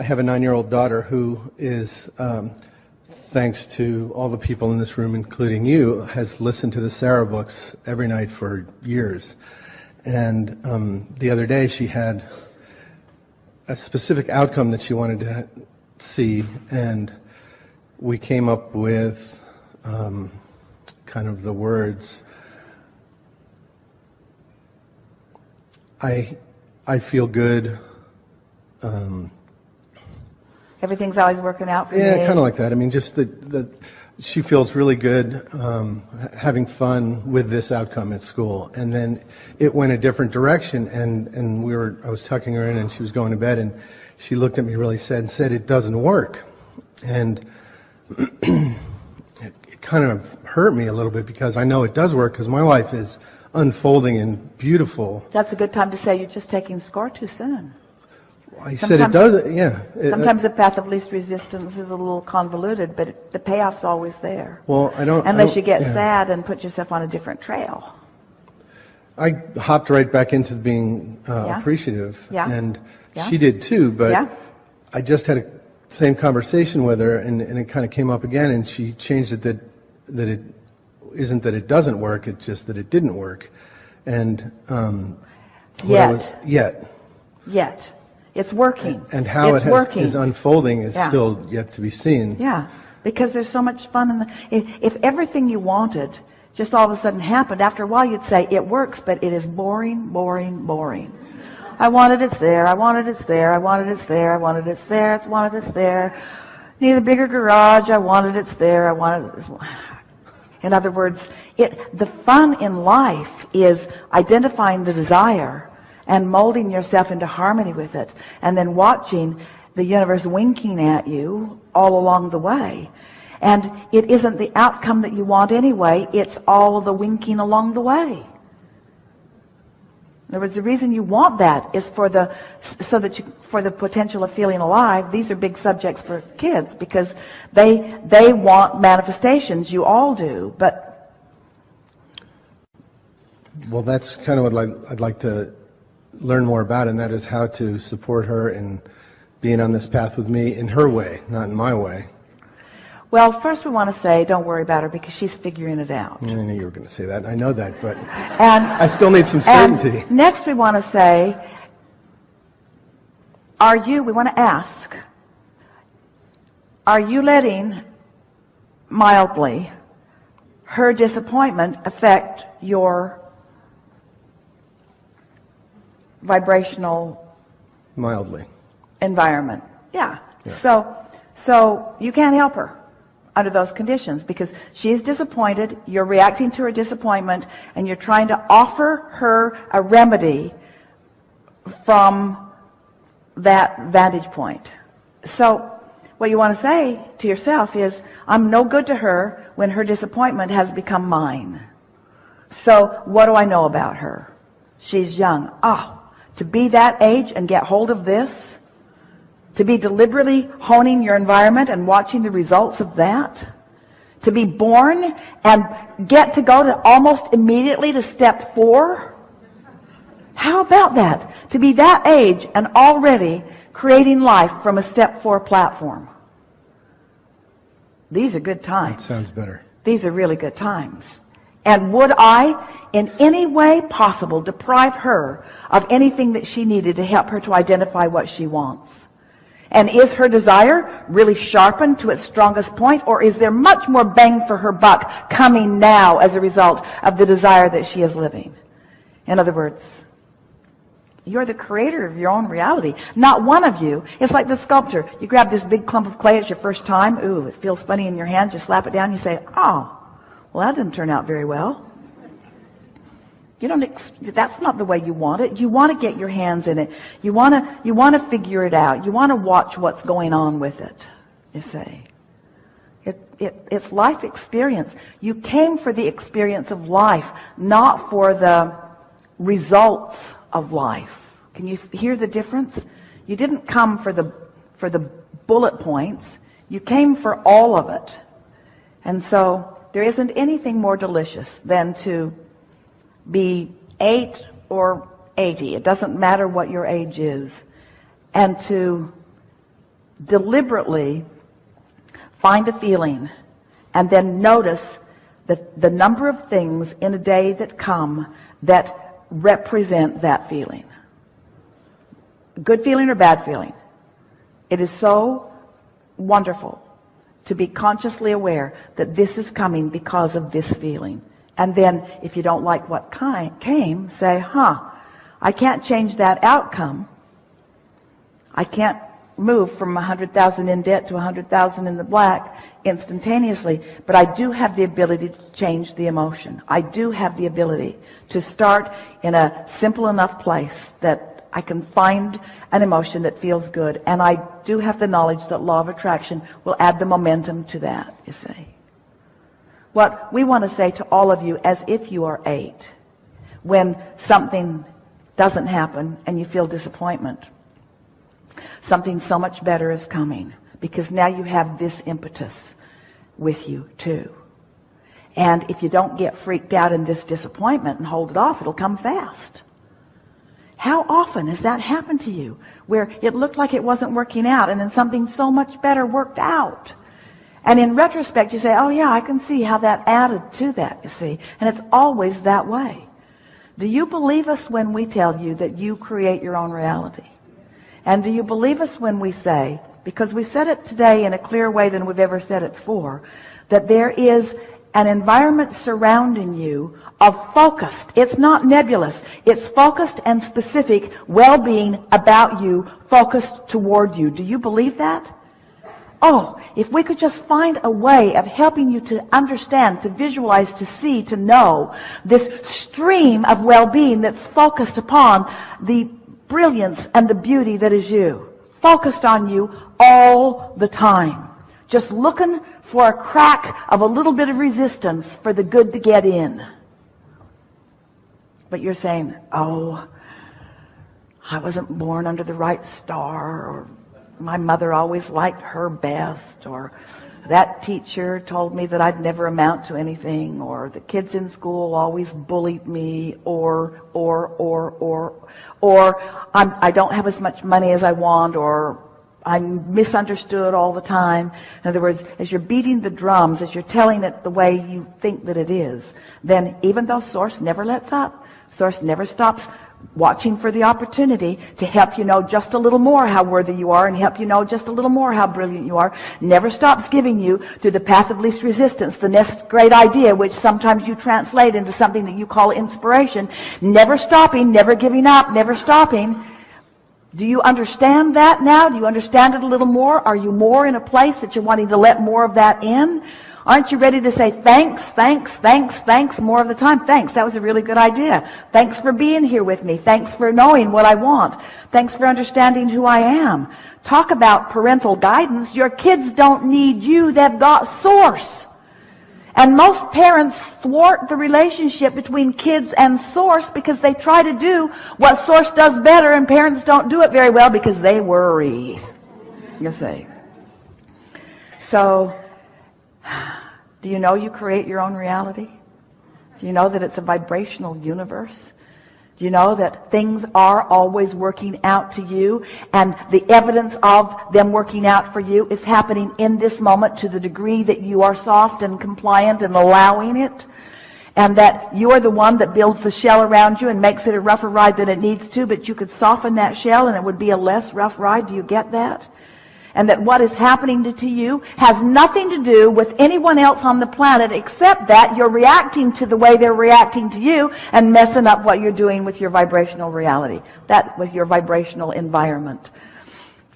I have a 9-year-old daughter who is, thanks to all the people in this room, including you, has listened to the Sarah books every night for years. And the other day she had a specific outcome that she wanted to see, and we came up with kind of the words, I feel good. Everything's always working out for me. Yeah, kind of like that. I mean, just that she feels really good having fun with this outcome at school. And then it went a different direction, and I was tucking her in, and she was going to bed, and she looked at me really sad and said, "It doesn't work." And it kind of hurt me a little bit, because I know it does work, because my life is unfolding and beautiful. That's a good time to say you're just taking score too soon. I said it does, yeah. Sometimes the path of least resistance is a little convoluted, but the payoff's always there. Well, unless you get sad and put yourself on a different trail. I hopped right back into being appreciative, and she did too, but I just had a same conversation with her, and it kind of came up again, and she changed it that it isn't that it doesn't work, it's just that it didn't work. And Yet. It's working. And how is unfolding is still yet to be seen. Yeah, because there's so much fun if everything you wanted just all of a sudden happened, after a while you'd say, it works, but it is boring, boring, boring. I wanted it's there, I wanted it's there, I wanted it's there, I wanted it's there, I wanted it's there. Need a bigger garage, I wanted it's there, I wanted it's... In other words, the fun in life is identifying the desire and molding yourself into harmony with it, and then watching the universe winking at you all along the way. And it isn't the outcome that you want anyway, it's all of the winking along the way. In other words, the reason you want that is for the potential of feeling alive. These are big subjects for kids, because they want manifestations. You all do, but... Well, that's kind of what I'd like to learn more about, and that is how to support her in being on this path with me in her way, not in my way. Well, first we want to say, don't worry about her, because she's figuring it out. I knew you were going to say that. I know that, but I still need some certainty. And next we want to say, we want to ask, are you letting mildly her disappointment affect your vibrational mildly environment? Yeah. So you can't help her under those conditions, because she is disappointed, you're reacting to her disappointment, and you're trying to offer her a remedy from that vantage point. So what you want to say to yourself is, I'm no good to her when her disappointment has become mine. So what do I know about her? She's young. To be that age and get hold of this, to be deliberately honing your environment and watching the results of that, to be born and get to go to almost immediately to step 4. How about that? To be that age and already creating life from a step 4 platform. These are good times. That sounds better. These are really good times. And would I, in any way possible, deprive her of anything that she needed to help her to identify what she wants? And is her desire really sharpened to its strongest point, or is there much more bang for her buck coming now as a result of the desire that she is living? In other words, you're the creator of your own reality. Not one of you. It's like the sculptor. You grab this big clump of clay, it's your first time. Ooh, it feels funny in your hands. You slap it down, you say, oh, well, that didn't turn out very well. That's not the way you want it. You want to get your hands in it. You want to figure it out. You want to watch what's going on with it, you say. It's life experience. You came for the experience of life, not for the results of life. Can you hear the difference? You didn't come for the bullet points. You came for all of it. And so there isn't anything more delicious than to be 8 or 80. It doesn't matter what your age is. And to deliberately find a feeling and then notice the number of things in a day that come that represent that feeling. Good feeling or bad feeling. It is so wonderful to be consciously aware that this is coming because of this feeling. And then if you don't like what came, say, I can't change that outcome. I can't move from 100,000 in debt to 100,000 in the black instantaneously, but I do have the ability to change the emotion. I do have the ability to start in a simple enough place that I can find an emotion that feels good, and I do have the knowledge that law of attraction will add the momentum to that, you see. What we want to say to all of you, as if you are 8, when something doesn't happen and you feel disappointment, something so much better is coming, because now you have this impetus with you too. And if you don't get freaked out in this disappointment and hold it off, it'll come fast. How often has that happened to you, where it looked like it wasn't working out and then something so much better worked out? And in retrospect, you say, oh yeah, I can see how that added to that, you see. And it's always that way. Do you believe us when we tell you that you create your own reality? And do you believe us when we say, because we said it today in a clearer way than we've ever said it before, that there is an environment surrounding you of focused, it's not nebulous, it's focused and specific well-being about you, focused toward you. Do you believe that? Oh, if we could just find a way of helping you to understand, to visualize, to see, to know this stream of well-being that's focused upon the brilliance and the beauty that is you, focused on you all the time, just looking for a crack of a little bit of resistance for the good to get in. But you're saying, oh, I wasn't born under the right star, or my mother always liked her best, or that teacher told me that I'd never amount to anything, or the kids in school always bullied me, or I don't have as much money as I want, or I'm misunderstood all the time. In other words, as you're beating the drums, as you're telling it the way you think that it is, then even though Source never lets up, Source never stops watching for the opportunity to help you know just a little more how worthy you are and help you know just a little more how brilliant you are, never stops giving you through the path of least resistance the next great idea, which sometimes you translate into something that you call inspiration, never stopping, never giving up, never stopping. Do you understand that now? Do you understand it a little more? Are you more in a place that you're wanting to let more of that in? Aren't you ready to say thanks, thanks, thanks, thanks more of the time? Thanks, that was a really good idea. Thanks for being here with me. Thanks for knowing what I want. Thanks for understanding who I am. Talk about parental guidance. Your kids don't need you. They've got Source. And most parents thwart the relationship between kids and Source because they try to do what Source does better, and parents don't do it very well because they worry. You see. So, do you know you create your own reality? Do you know that it's a vibrational universe? Do you know that things are always working out to you, and the evidence of them working out for you is happening in this moment to the degree that you are soft and compliant and allowing it, and that you are the one that builds the shell around you and makes it a rougher ride than it needs to, but you could soften that shell and it would be a less rough ride. Do you get that? And that what is happening to you has nothing to do with anyone else on the planet except that you're reacting to the way they're reacting to you and messing up what you're doing with your vibrational reality, that with your vibrational environment.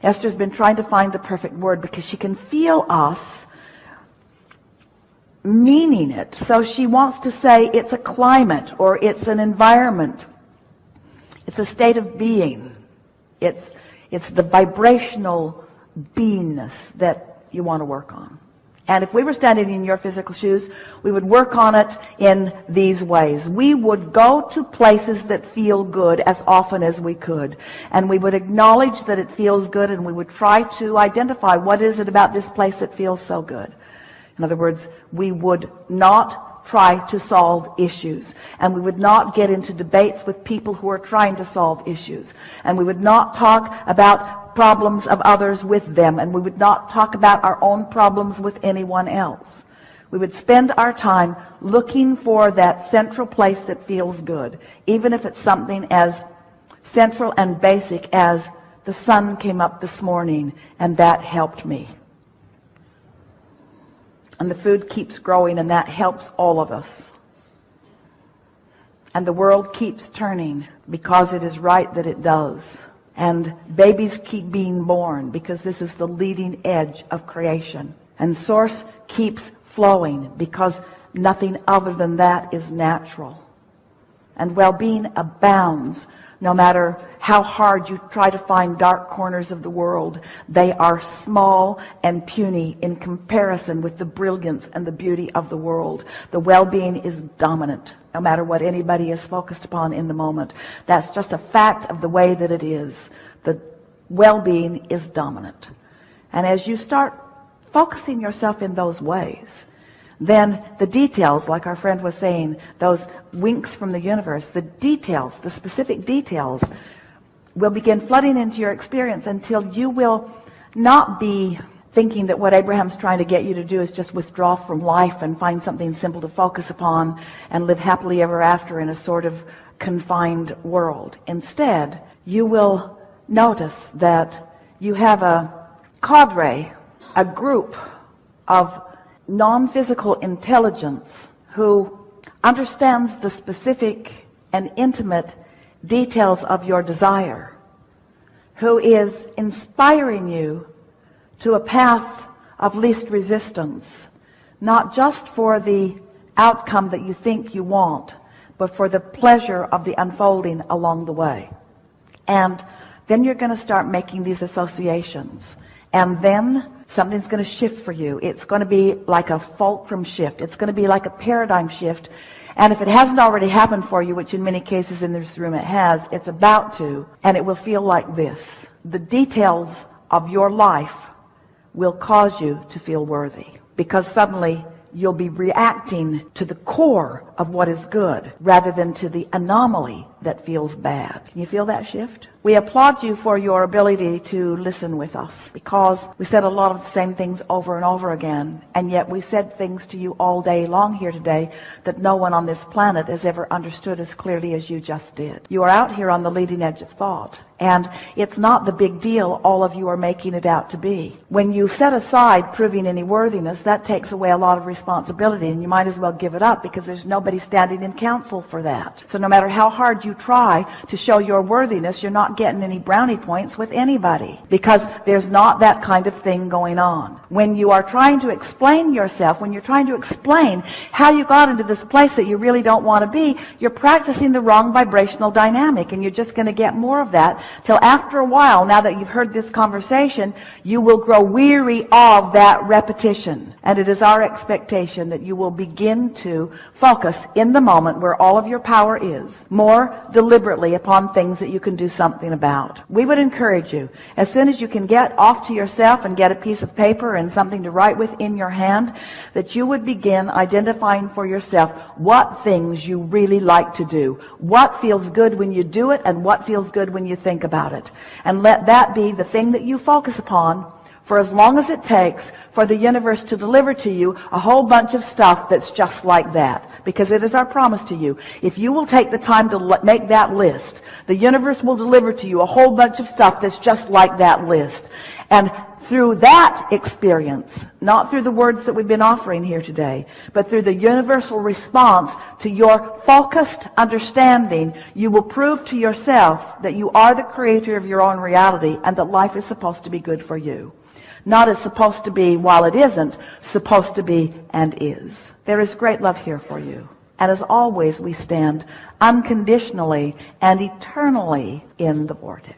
Esther's been trying to find the perfect word because she can feel us meaning it. So she wants to say it's a climate or it's an environment. It's a state of being. It's the vibrational beingness that you want to work on. And if we were standing in your physical shoes, we would work on it in these ways. We would go to places that feel good as often as we could. And we would acknowledge that it feels good, and we would try to identify what is it about this place that feels so good. In other words, we would not try to solve issues. And we would not get into debates with people who are trying to solve issues. And we would not talk about problems of others with them. And we would not talk about our own problems with anyone else. We would spend our time looking for that central place that feels good, even if it's something as central and basic as the sun came up this morning and that helped me. And the food keeps growing and that helps all of us. And the world keeps turning because it is right that it does. And babies keep being born because this is the leading edge of creation. And source keeps flowing because nothing other than that is natural. And well-being abounds. No matter how hard you try to find dark corners of the world, they are small and puny in comparison with the brilliance and the beauty of the world. The well-being is dominant, no matter what anybody is focused upon in the moment. That's just a fact of the way that it is. The well-being is dominant. And as you start focusing yourself in those ways, then the details, like our friend was saying, those winks from the universe, the details, the specific details will begin flooding into your experience until you will not be thinking that what Abraham's trying to get you to do is just withdraw from life and find something simple to focus upon and live happily ever after in a sort of confined world. Instead, you will notice that you have a cadre, a group of non-physical intelligence who understands the specific and intimate details of your desire, who is inspiring you to a path of least resistance, not just for the outcome that you think you want, but for the pleasure of the unfolding along the way. And then you're going to start making these associations. And then something's going to shift for you. It's going to be like a fulcrum shift. It's going to be like a paradigm shift. And if it hasn't already happened for you, which in many cases in this room it has, it's about to. And it will feel like this. The details of your life will cause you to feel worthy. Because suddenly you'll be reacting to the core of what is good rather than to the anomaly that feels bad. Can you feel that shift? We applaud you for your ability to listen with us because we said a lot of the same things over and over again, and yet we said things to you all day long here today that no one on this planet has ever understood as clearly as you just did. You are out here on the leading edge of thought, and it's not the big deal all of you are making it out to be. When you set aside proving any worthiness, that takes away a lot of responsibility, and you might as well give it up because there's nobody standing in counsel for that. So no matter how hard you try to show your worthiness, you're not getting any brownie points with anybody because there's not that kind of thing going on. When you are trying to explain yourself, when you're trying to explain how you got into this place that you really don't want to be, you're practicing the wrong vibrational dynamic, and you're just going to get more of that till after a while, now that you've heard this conversation, you will grow weary of that repetition. And it is our expectation that you will begin to focus in the moment where all of your power is, more deliberately upon things that you can do something about. We would encourage you, as soon as you can get off to yourself and get a piece of paper and something to write with in your hand, that you would begin identifying for yourself what things you really like to do, what feels good when you do it, and what feels good when you think about it. And let that be the thing that you focus upon for as long as it takes for the universe to deliver to you a whole bunch of stuff that's just like that. Because it is our promise to you. If you will take the time to make that list, the universe will deliver to you a whole bunch of stuff that's just like that list. And through that experience, not through the words that we've been offering here today, but through the universal response to your focused understanding, you will prove to yourself that you are the creator of your own reality and that life is supposed to be good for you. Not as supposed to be while it isn't, supposed to be and is. There is great love here for you. And as always, we stand unconditionally and eternally in the vortex.